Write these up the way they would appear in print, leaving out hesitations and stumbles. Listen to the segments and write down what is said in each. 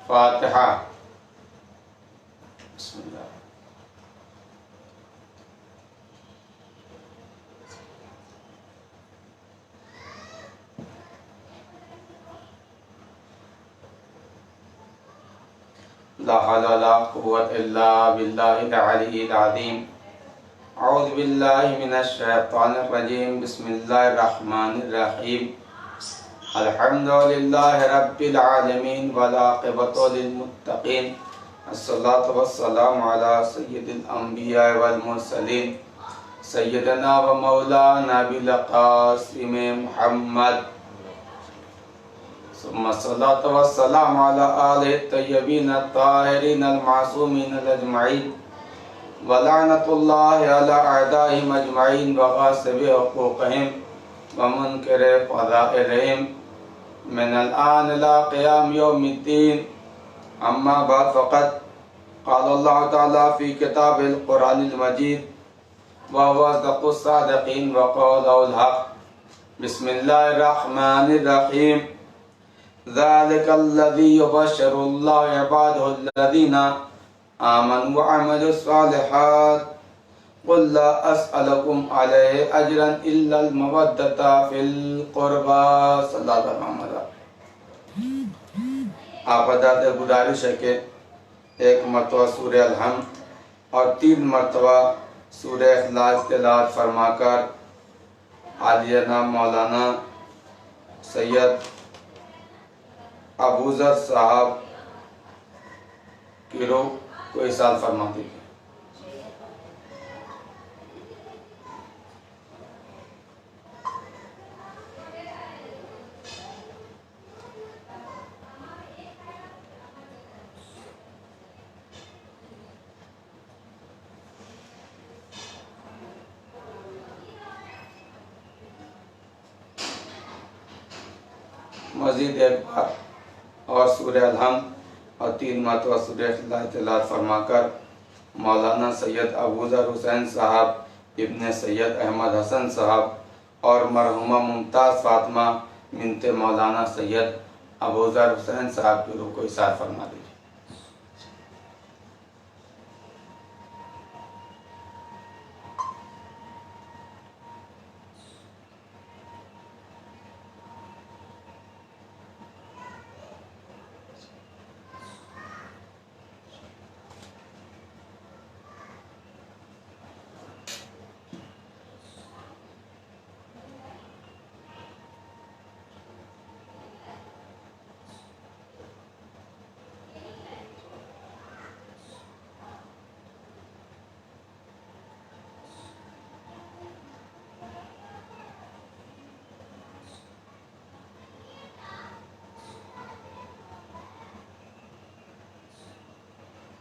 فاتحہ۔ بسم اللہ۔ لا حول ولا قوة الا باللہ العلی العظیم۔ اعوذ باللہ من الشیطان الرجیم۔ بسم اللہ الرحمن الرحیم۔ الحمد للہ رب العالمین والعاقبۃ للمتقین، الصلاۃ والسلام علی سید الانبیاء والمرسلین، سیدنا و مولانا بالقاسم محمد، ثم الصلاۃ والسلام علی آلہ الطیبین الطاہرین المعصومین اجمعین، ولعنۃ اللہ علی اعدائہم اجمعین وغاصب حقوقہم ومنکر فضائلہم من الآن لا قیام یوم الدین۔ اما بعد فقط قال اللہ تعالی فی کتاب القرآن المجید وهو اصدق الصادقین وقوله الحق۔ بسم اللہ الرحمن الرحیم۔ ذلك الذي يبشر الله عباده الذين آمنوا وعملوا الصالحات قل لا أسألكم عليه أجرا إلا المودة في القربى۔ صلی اللہ علیہ وسلم۔ آپ حضرات گزارش ہے کہ ایک مرتبہ سورہ الحمد اور 3 مرتبہ سورہ اخلاص تلاوت فرما کر عالیہ مولانا سید ابو ذر صاحب کی روح کو ارسال فرما دیجیے۔ مزید ایک بار اور سورہ الحمد اور 3 مرتبہ سورہ اخلاص تلاوت فرما کر مولانا سید ابو ذر حسین صاحب ابن سید احمد حسن صاحب اور مرحومہ ممتاز فاطمہ بنت مولانا سید ابو ذر حسین صاحب کی روح کو ارسال فرما دیجیے۔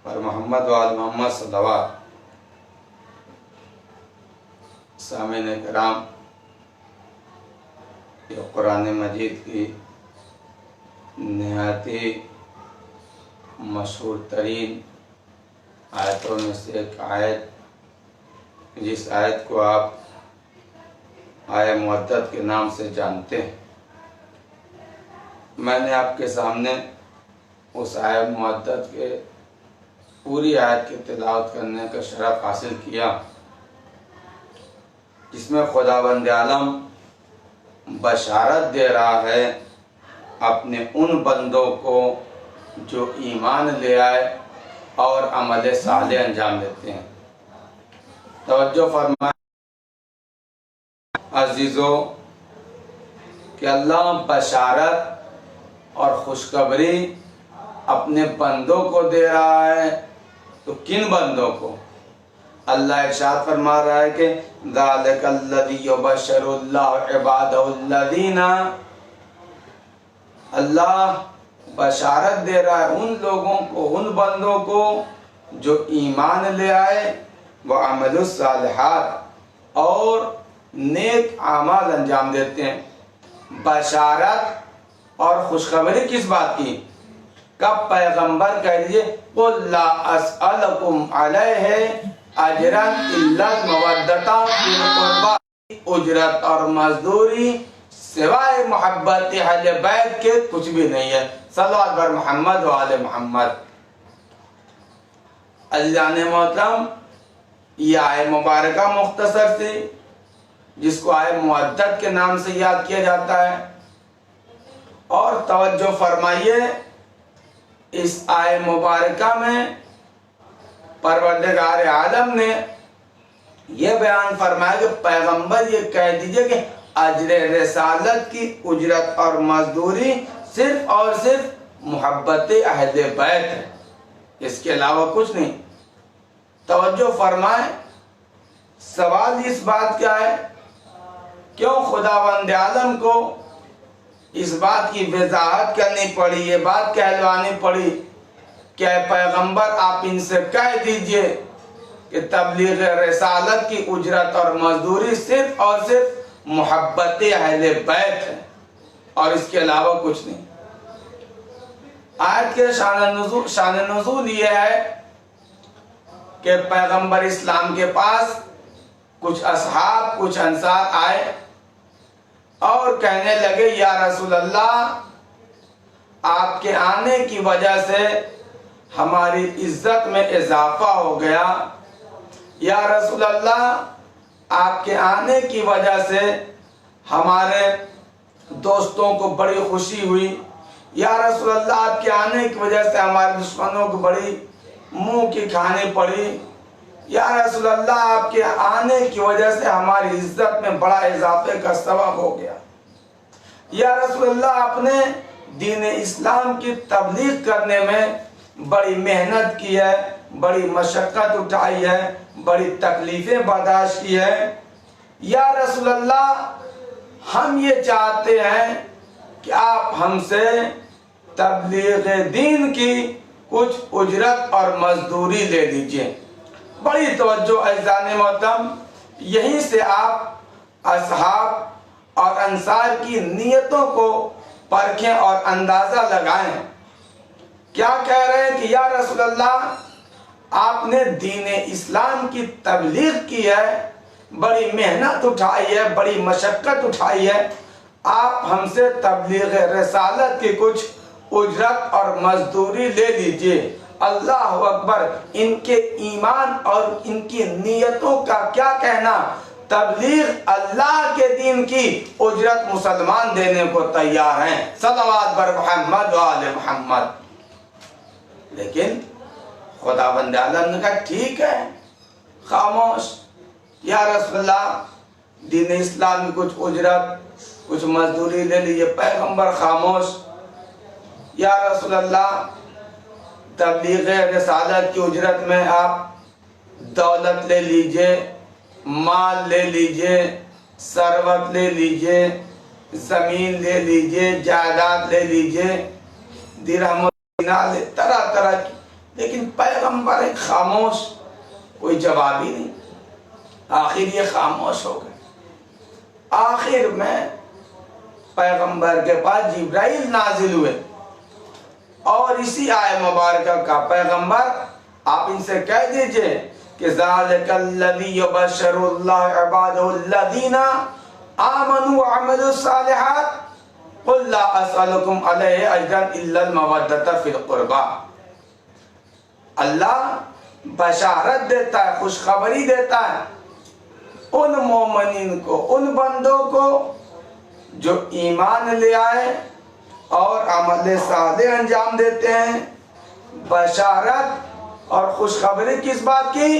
اور محمد و آل محمد صلوات۔ سامعین کرام، یہ قرآن مجید کی نہایت ہی مشہور ترین آیتوں میں سے ایک آیت، جس آیت کو آپ آیہ مودت کے نام سے جانتے ہیں۔ میں نے آپ کے سامنے اس آیہ مودت کے پوری آیت کی تلاوت کرنے کا شرف حاصل کیا، جس میں خداوند عالم بشارت دے رہا ہے اپنے ان بندوں کو جو ایمان لے آئے اور عمل صالح انجام دیتے ہیں۔ توجہ فرمائیں عزیزو کہ اللہ بشارت اور خوشخبری اپنے بندوں کو دے رہا ہے، تو کن بندوں کو؟ اللہ ارشاد فرما رہا ہے کہ ذَلِكَ الَّذِي يُبَشِّرُ اللَّهُ عِبَادَهُ الَّذِينَ، اللہ بشارت دے رہا ہے ان لوگوں کو، ان بندوں کو جو ایمان لے آئے، وَعَمَلُوا الصَّالِحَاتِ، اور نیک اعمال انجام دیتے ہیں۔ بشارت اور خوشخبری کس بات کی؟ کب پیغمبر کہہ دیجئے قُلْ لَا أَسْأَلُكُمْ عَلَيْهِ أَجْرًا إِلَّا الْمَوَدَّةَ فِي الْقُرْبَى، اجرت اور مزدوری سوائے محبت اہل بیت کے کچھ بھی نہیں ہے۔ صلوات بر محمد و آل محمد۔ عزیزان محترم، یہ آیت مبارکہ مختصر سی، جس کو آیت مودت کے نام سے یاد کیا جاتا ہے، اور توجہ فرمائیے اس آیت مبارکہ میں پروردگار عالم نے یہ بیان فرمایا کہ پیغمبر یہ کہہ دیجئے کہ اجر رسالت کی اجرت اور مزدوری صرف اور صرف محبت اہل بیت ہے، اس کے علاوہ کچھ نہیں۔ توجہ فرمائیں، سوال اس بات کا ہے کیوں خداوند عالم کو اس بات کی وضاحت کرنی پڑی، یہ بات کہلوانی پڑی کہ اے پیغمبر آپ ان سے کہہ دیجئے کہ تبلیغ رسالت کی اجرت اور مزدوری صرف اور صرف محبت اہل بیت ہے اور اس کے علاوہ کچھ نہیں۔ آیت کے شان نزول یہ ہے کہ پیغمبر اسلام کے پاس کچھ اصحاب، کچھ انصار آئے اور کہنے لگے یا رسول اللہ، آپ کے آنے کی وجہ سے ہماری عزت میں اضافہ ہو گیا، یا رسول اللہ آپ کے آنے کی وجہ سے ہمارے دوستوں کو بڑی خوشی ہوئی، یا رسول اللہ آپ کے آنے کی وجہ سے ہمارے دشمنوں کو بڑی منہ کی کھانی پڑی، یا رسول اللہ آپ کے آنے کی وجہ سے ہماری عزت میں بڑا اضافے کا سبب ہو گیا، یا رسول اللہ آپ نے دین اسلام کی تبلیغ کرنے میں بڑی محنت کی ہے، بڑی مشقت اٹھائی ہے، بڑی تکلیفیں برداشت کی ہے، یا رسول اللہ ہم یہ چاہتے ہیں کہ آپ ہم سے تبلیغ دین کی کچھ اجرت اور مزدوری لے لیجئے۔ بڑی توجہ عزیزان محترم، یہیں سے آپ اصحاب اور انصار کی نیتوں کو پرکھیں اور اندازہ لگائیں۔ کیا کہہ رہے ہیں کہ یا رسول اللہ آپ نے دین اسلام کی تبلیغ کی ہے، بڑی محنت اٹھائی ہے، بڑی مشقت اٹھائی ہے، آپ ہم سے تبلیغ رسالت کی کچھ اجرت اور مزدوری لے لیجئے۔ اللہ اکبر، ان کے ایمان اور ان کی نیتوں کا کیا کہنا، تبلیغ اللہ کے دین کی اجرت مسلمان دینے کو تیار ہیں۔ صلوات بر محمد و آل محمد۔ لیکن خداوند عالم نے کہا ٹھیک ہے، خاموش، یا رسول اللہ دین اسلام کی کچھ اجرت، کچھ مزدوری لے لیجئے۔ پیغمبر خاموش، یا رسول اللہ تبلیغ رسالت کی اجرت میں آپ دولت لے لیجئے، مال لے لیجئے، ثروت لے لیجئے، زمین لے لیجئے، جائیداد لے لیجئے، درہم و دینار، طرح طرح کی، لیکن پیغمبر خاموش، کوئی جواب ہی نہیں۔ آخر یہ خاموش ہو گئے۔ آخر میں پیغمبر کے پاس جبرائیل نازل ہوئے اور اسی آیت مبارکہ کا پیغمبر آپ ان سے کہہ دیجئے کہ ذَلِكَ الَّذِي يُبَشِّرُ اللَّهُ عِبَادَهُ الَّذِينَ آمَنُوا وَعَمِلُوا الصَّالِحَاتِ قُلْ لَا أَسْأَلُكُمْ عَلَيْهِ أَجْرًا إِلَّا الْمَوَدَّةَ فِي الْقُرْبَى۔ اللہ بشارت دیتا ہے، خوشخبری دیتا ہے ان مومنین کو، ان بندوں کو جو ایمان لے آئے اور عمل صالح انجام دیتے ہیں۔ بشارت اور خوشخبری کس بات کی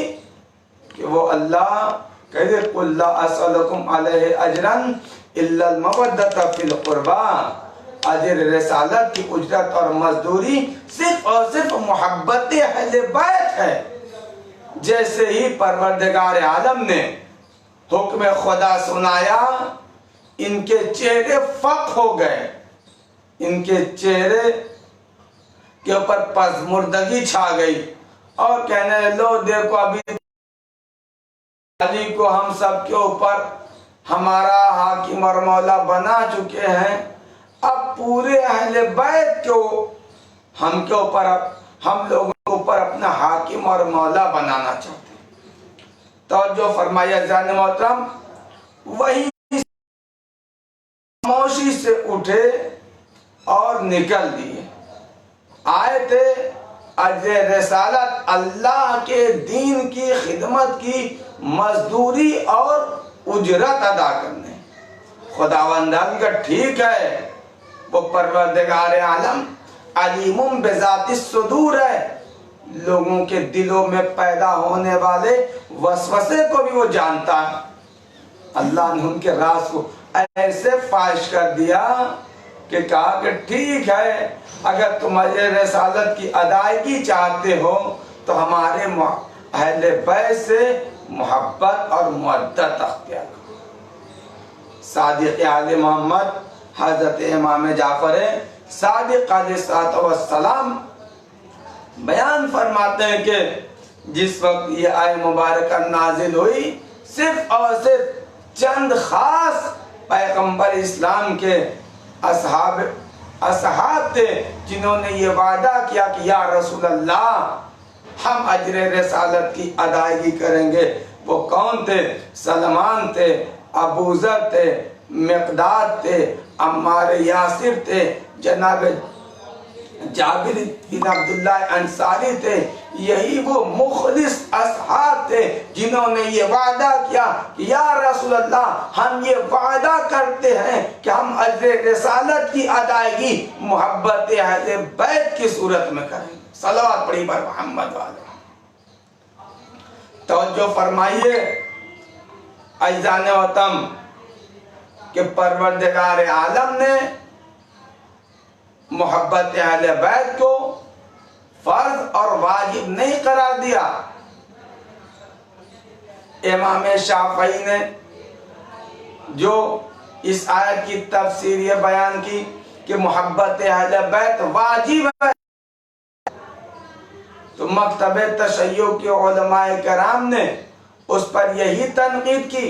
کہ وہ اللہ کہتے قُلْ لَا أَسْأَلُكُمْ عَلَيْهِ أَجْرًا إِلَّا الْمَوَدَّةَ فِي الْقُرْبَى۔ اجر رسالت کی اجرت اور مزدوری صرف اور صرف محبت اہل بیت ہے۔ جیسے ہی پروردگار عالم نے حکم خدا سنایا، ان کے چہرے فق ہو گئے، ان کے چہرے کے اوپر پژمردگی چھا گئی اور کہنے لو دیکھو ابھی علی کو ہم سب کے اوپر ہمارا حاکم اور مولا بنا چکے ہیں، اب پورے اہل بیت کو ہم کے اوپر، ہم لوگوں کے اوپر اپنا حاکم اور مولا بنانا چاہتے ہیں۔ توجہ فرمائیے عزیزان محترم، وہی خاموش اٹھے اور نکل دیے. آئے تھے اجر رسالت اللہ کے دین کی خدمت کی مزدوری اور اجرت ادا کرنے. خداوند کا ٹھیک ہے وہ پروردگار عالم علیم بذات الصدور ہے، لوگوں کے دلوں میں پیدا ہونے والے وسوسے کو بھی وہ جانتا ہے. اللہ نے ان کے راز کو ایسے فاش کر دیا کہ کہا کہ ٹھیک ہے، اگر تم اجر رسالت کی ادائیگی چاہتے ہو تو ہمارے اہل بیت سے محبت اور مودت اختیار کرو. صادق آل محمد حضرت امام جعفر صادق علیہ السلام بیان فرماتے ہیں کہ جس وقت یہ آیت مبارکہ نازل ہوئی، صرف اور صرف چند خاص پیغمبر اسلام کے اصحاب تھے جنہوں نے یہ وعدہ کیا کہ یا رسول اللہ ہم اجر رسالت کی ادائیگی کریں گے. وہ کون تھے؟ سلمان تھے، ابو ذر تھے، مقداد تھے، عمار یاسر تھے، جناب جابر بن عبداللہ انصاری تھے. یہی وہ مخلص اصحاب تھے جنہوں نے یہ وعدہ کیا کہ یا رسول اللہ ہم یہ وعدہ کرتے ہیں کہ ہم اجر رسالت کی ادائیگی محبت اہل بیت کی صورت میں کریں. صلوات پڑھی بر محمد والے. توجہ فرمائیے عزیزان وطن کہ پروردگار عالم نے محبت اہل بیت کو فرض اور واجب نہیں قرار دیا. امام شافعی نے جو اس آیت کی تفسیر یہ بیان کی کہ محبت اہل بیت واجب ہے، تو مکتب تشیع کے علماء کرام نے اس پر یہی تنقید کی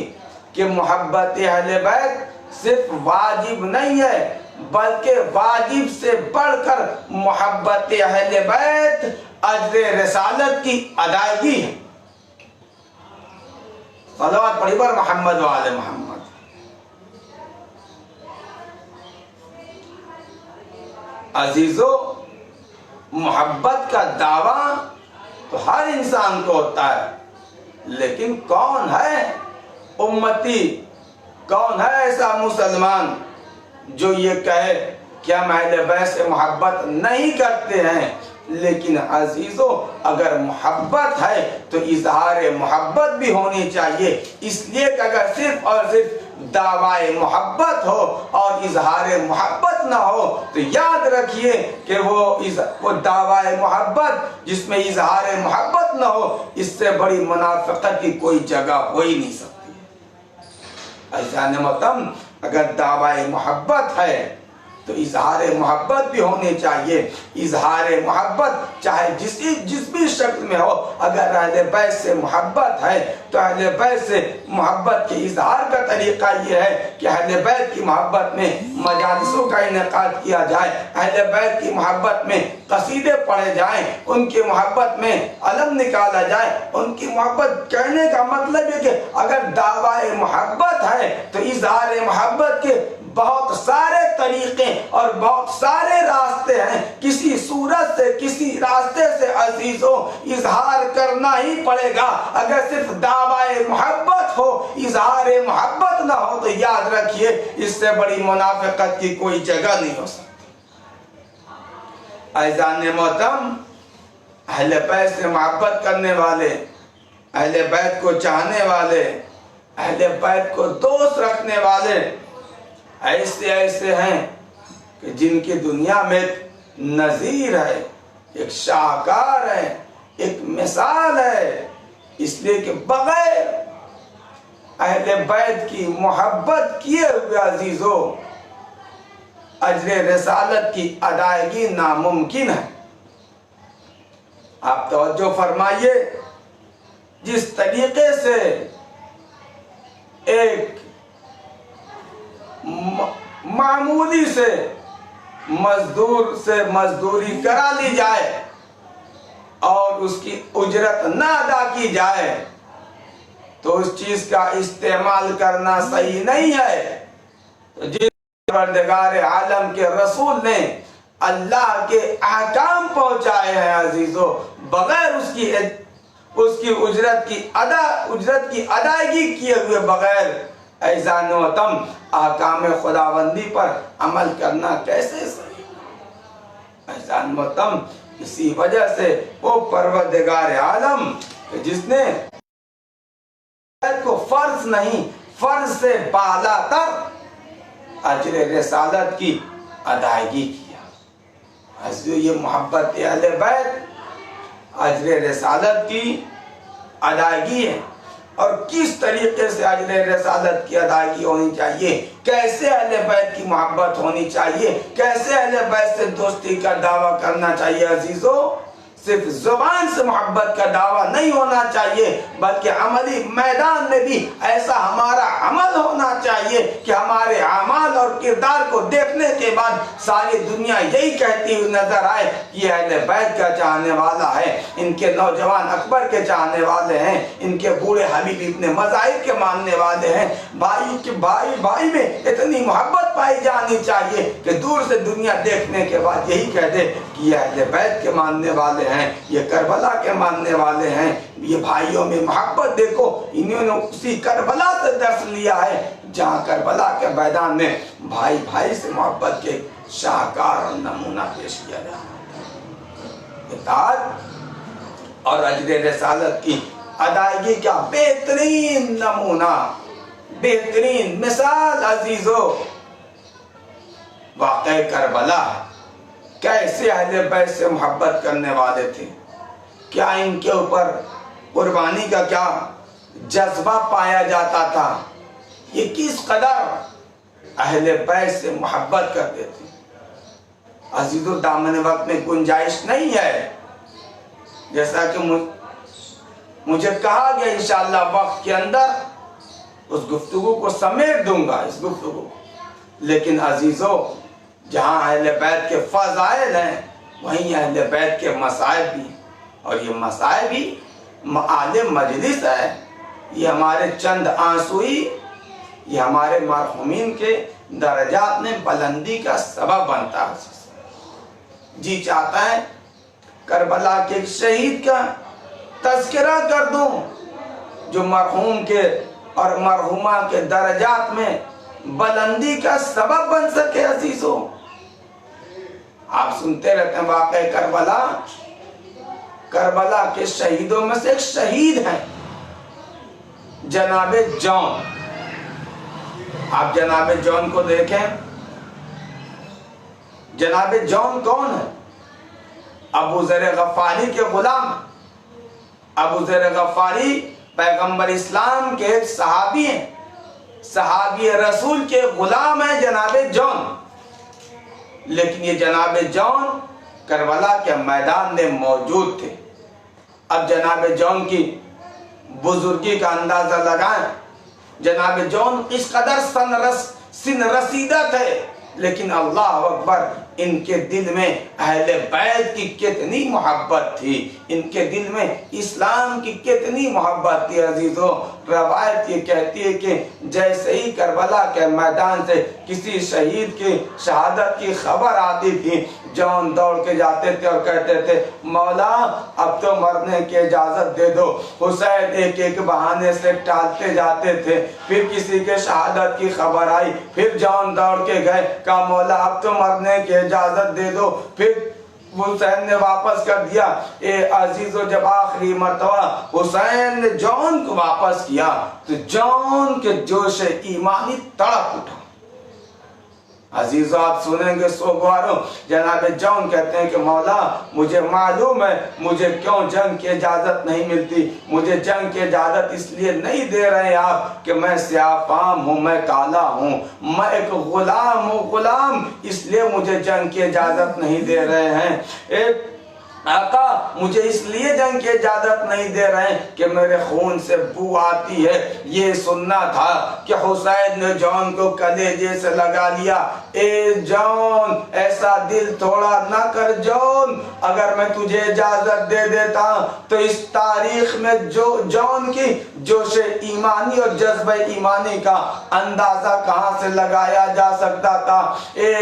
کہ محبت اہل بیت صرف واجب نہیں ہے بلکہ واجب سے بڑھ کر محبت اہل بیت اجر رسالت کی ادائیگی ہے. صلوات پڑھی بر محمد و آل محمد. عزیزو، محبت کا دعویٰ تو ہر انسان کو ہوتا ہے، لیکن کون ہے امتی، کون ہے ایسا مسلمان جو یہ کہے کہ ہم اہل بیت سے محبت نہیں کرتے ہیں؟ لیکن عزیزو، اگر محبت ہے تو اظہار محبت بھی ہونی چاہیے. اس لیے کہ اگر صرف اور صرف دعوی محبت ہو اور اظہار محبت نہ ہو تو یاد رکھیے کہ وہ دعوی محبت جس میں اظہار محبت نہ ہو، اس سے بڑی منافقت کی کوئی جگہ ہو ہی نہیں سکتی. عزیزان محترم، اگر دعوی محبت ہے تو اظہار محبت بھی ہونی چاہیے. اظہار محبت چاہے جس بھی شکل میں ہو، اگر اہل بیت سے محبت ہے تو اہل بیت سے محبت کے اظہار کا طریقہ یہ ہے کہ اہل بیت کی محبت میں مجالسوں کا انعقاد کیا جائے، اہل بیت کی محبت میں قصیدے پڑھے جائیں، ان کی محبت میں علم نکالا جائے. ان کی محبت کہنے کا مطلب ہے کہ اگر دعوی محبت ہے تو اظہار محبت کے بہت سارے طریقے اور بہت سارے راستے ہیں. کسی صورت سے کسی راستے سے عزیزوں اظہار کرنا ہی پڑے گا. اگر صرف دعوی محبت ہو، اظہار محبت نہ ہو تو یاد رکھیے اس سے بڑی منافقت کی کوئی جگہ نہیں ہو سکتی. عزیزان محترم، اہل بیت سے محبت کرنے والے، اہل بیت کو چاہنے والے، اہل بیت کو دوست رکھنے والے ایسے ہیں کہ جن کی دنیا میں نظیر ہے، ایک شاہکار ہے، ایک مثال ہے. اس لیے کہ بغیر اہل بیت کی محبت کیے ہوئے عزیزو اجر رسالت کی ادائیگی ناممکن ہے. آپ توجہ فرمائیے، جس طریقے سے ایک معمولی سے مزدور سے مزدوری کرا لی جائے اور اس کی اجرت نہ ادا کی جائے تو اس چیز کا استعمال کرنا صحیح نہیں ہے. جس پروردگار عالم کے رسول نے اللہ کے احکام پہنچائے ہیں عزیزو، بغیر اس کی اجرت کی ادائیگی کیے ہوئے بغیر ایزان و تم احکام خداوندی پر عمل کرنا کیسے صحیح؟ ایزان و تم اسی وجہ سے وہ پروردگار عالم جس نے کو فرض نہیں، فرض سے بالا تر اجر رسالت کی ادائیگی کیا۔ یہ محبت اہل بیت اجر رسالت کی ادائیگی ہے۔ اور کس طریقے سے اجر رسالت کی ادائیگی ہونی چاہیے، کیسے اہل بیت کی محبت ہونی چاہیے، کیسے اہل بیت سے دوستی کا دعویٰ کرنا چاہیے عزیزو، صرف زبان سے محبت کا دعویٰ نہیں ہونا چاہیے بلکہ عملی میدان میں بھی ایسا ہمارا عمل ہونا چاہیے کہ ہمارے اعمال اور کردار کو دیکھنے کے بعد ساری دنیا یہی کہتی ہوئی نظر آئے یہ اہل بیت کا چاہنے والا ہے، ان کے نوجوان اکبر کے چاہنے والے ہیں، ان کے بوڑھے حبیب ابن مظاہر کے ماننے والے ہیں، بھائی میں اتنی محبت پائی جانی چاہیے کہ دور سے دنیا دیکھنے کے بعد یہی کہہ دے کہ یہ اہل بیت کے ماننے والے ہیں، یہ کربلا کے ماننے والے ہیں۔ یہ بھائیوں میں محبت دیکھو، انہوں نے اسی کربلا سے درس لیا ہے جہاں کربلا کے میدان میں بھائی بھائی سے محبت کے شاہکار اور نمونہ پیش کیا جائے۔ اطاعت اور اجر رسالت کی ادائیگی کا بہترین نمونہ، بہترین مثال عزیزو واقع کربلا ہے۔ کیسے اہل بیت سے محبت کرنے والے تھے، کیا ان کے اوپر قربانی کا کیا جذبہ پایا جاتا تھا، یہ کس قدر اہل بیت سے محبت کرتے تھے۔ عزیزو دامن وقت میں گنجائش نہیں ہے، جیسا کہ مجھے کہا گیا انشاءاللہ وقت کے اندر اس گفتگو کو سمیٹ دوں گا اس گفتگو، لیکن عزیزو جہاں اہل بیت کے فضائل ہیں وہیں اہل بیت کے مصائب بھی، اور یہ مصائب بھی معال مجلس ہے، یہ ہمارے چند آنسوئی، یہ ہمارے مرحومین کے درجات میں بلندی کا سبب بنتا ہے۔ جی چاہتا ہے کربلا کے ایک شہید کا تذکرہ کر دوں جو مرحوم کے اور مرحومہ کے درجات میں بلندی کا سبب بن سکے عزیزو۔ آپ سنتے رہتے ہیں واقع کربلا کے شہیدوں میں سے ایک شہید ہیں جناب جون۔ آپ جناب جون کو دیکھیں، جناب جون کون ہے؟ ابو ذر غفاری کے غلام۔ ابو ذر غفاری پیغمبر اسلام کے ایک صحابی ہیں، صحابی رسول کے غلام ہیں جناب جون، لیکن یہ جناب جون کربلا کے میدان میں موجود تھے۔ اب جناب جون کی بزرگی کا اندازہ لگائیں، جناب جون اس قدر سن رسیدہ تھے، لیکن اللہ اکبر ان کے دل میں اہل بیت کی کتنی محبت تھی، ان کے دل میں اسلام کی کتنی محبت تھی عزیزو۔ روایت یہ کہتی ہے کہ جیسے ہی کربلا کے میدان سے کسی شہید کی شہادت کی خبر آتی تھی، جون دوڑ کے جاتے تھے اور کہتے تھے مولا اب تو مرنے کی اجازت دے دو۔ حسین ایک ایک بہانے سے ٹالتے جاتے تھے، پھر کسی کے شہادت کی خبر آئی، پھر جون دوڑ کے گئے، کہا مولا اب تو مرنے کی اجازت دے دو۔ پھر حسین نے واپس کر دیا۔ اے عزیزو جب آخری مرتبہ حسین نے جون کو واپس کیا تو جون کے جوش ایمانی تڑپ اٹھا۔ عزیزو آپ سنیں گے سوگواروں، جناب جون کہتے ہیں کہ مولا مجھے معلوم ہے مجھے کیوں جنگ کی اجازت نہیں ملتی، مجھے جنگ کی اجازت اس لیے نہیں دے رہے آپ کہ میں سیاہ فام ہوں، میں کالا ہوں، میں ایک غلام ہوں، غلام، اس لیے مجھے جنگ کی اجازت نہیں دے رہے ہیں۔ ایک آقا مجھے اس لیے جنگ کی اجازت نہیں دے رہے ہیں کہ میرے خون سے بو آتی ہے۔ یہ سننا تھا کہ حسین نے جون کو کلیجے سے لگا لیا۔ اے جون ایسا دل تھوڑا نہ کر جون، اگر میں تجھے اجازت دے دیتا تو اس تاریخ میں جون کی جوش ایمانی اور جذبہ ایمانی کا اندازہ کہاں سے لگایا جا سکتا تھا۔ اے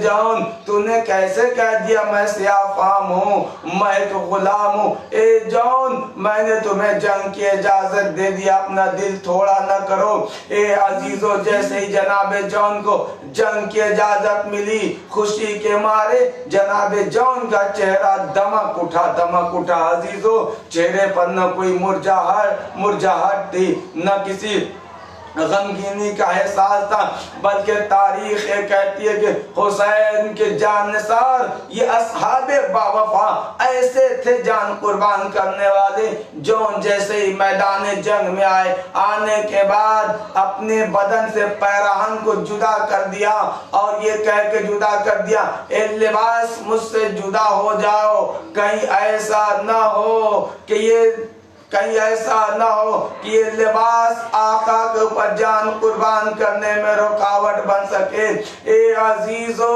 جون تو نے کیسے کہہ دیا میں سیاہ فام ہوں، میں ایک غلام ہوں۔ اے جون میں نے تمہیں جنگ کی اجازت دے دیا، اپنا دل تھوڑا نہ کرو۔ اے عزیزو جیسے ہی جناب جون کو جنگ کی اجازت ملی، خوشی کے مارے جناب جون کا چہرہ دمک اٹھا۔ عزیزو چہرے پر نہ کوئی مرجھاہٹ تھی، نہ کسی غمگینی کا احساس تھا، بلکہ تاریخ یہ کہتی ہے کہ حسین کے جان نثار یہ اصحاب باوفا ایسے تھے جان قربان کرنے والے۔ جون جیسے ہی میدان جنگ میں آنے کے بعد اپنے بدن سے پیراہن کو جدا کر دیا اور یہ کہہ کے جدا کر دیا، اے لباس مجھ سے جدا ہو جاؤ، کہیں ایسا نہ ہو کہ یہ لباس آقا کے اوپر جان قربان کرنے میں رکاوٹ بن سکے۔ اے عزیزو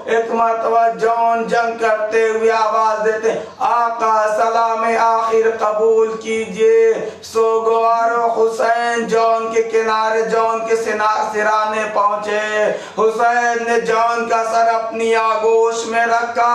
ایک مرتبہ جون جنگ کرتے ہوئے آواز دیتے، آقا سلام آخر قبول کیجئے۔ سوگوارو حسین جون کے کنارے، جون کے سرانے پہنچے۔ حسین نے جون کا سر اپنی آغوش میں رکھا،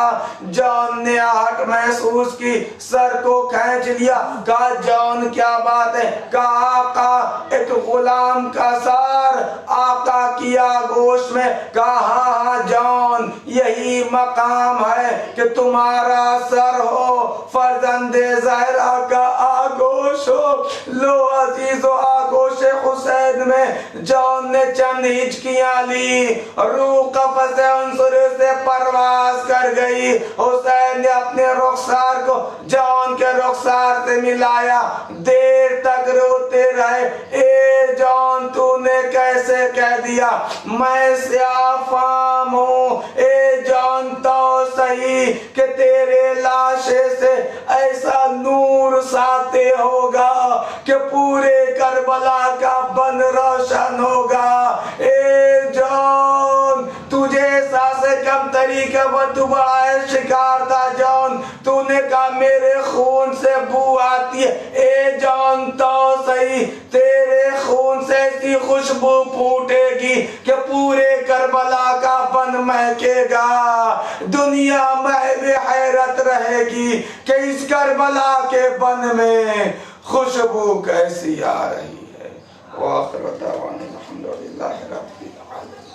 جون نے آہٹ محسوس کی، سر کو کھینچ لیا، کہا جون کیا بات ہے؟ کہا آقا ایک غلام کا سر آقا کی آغوش میں۔ کہا ہاں جون یہی مقام ہے کہ تمہارا سر ہو، فرزند زہرا کا آغوش ہو۔ لو عزیزو آغوش حسین میں جون نے چند ہچکیاں لی، روح قفس عنصر سے پرواز کر گئی۔ حسین نے اپنے رخسار کو جون کے رخسار سے ملایا، دیر تک روتے رہے۔ اے جون تو نے کیسے کہہ دیا میں سیاہ فام ہوں؟ اے جون تو صحیح کہ تیرے لاشے سے ایسا نور ساطع ہوگا کہ پورے کربلا کا بن روشن ہوگا۔ اے جون تجھے احساس کمتری کا وہ بڑا شکار تھا جون، تو نے کہا میرے خون سے بو آتی ہے۔ اے جون تو صحیح تیرے خون سے ایسی خوشبو پھوٹے گی کہ پورے کربلا کا بن مہکے گا، دنیا محو حیرت رہے گی کہ اس کربلا کے بن میں خوشبو کیسی آ رہی ہے۔ وآخر دعوانا الحمدللہ رب العالمین۔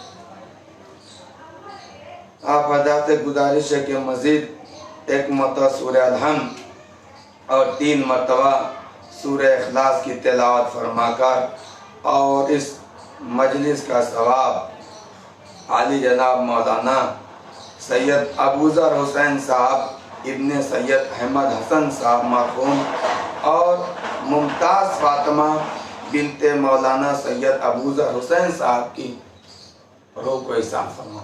آپ حضرات سے گزارش ہے کہ مزید ایک مرتبہ سورہ الحمد اور 3 مرتبہ سورہ اخلاص کی تلاوت فرما کر اور اس مجلس کا ثواب عالی جناب مولانا سید ابوذر حسین صاحب ابن سید احمد حسن صاحب مرحوم اور ممتاز فاطمہ بنت مولانا سید ابوذر حسین صاحب کی روح کو احسان فرما۔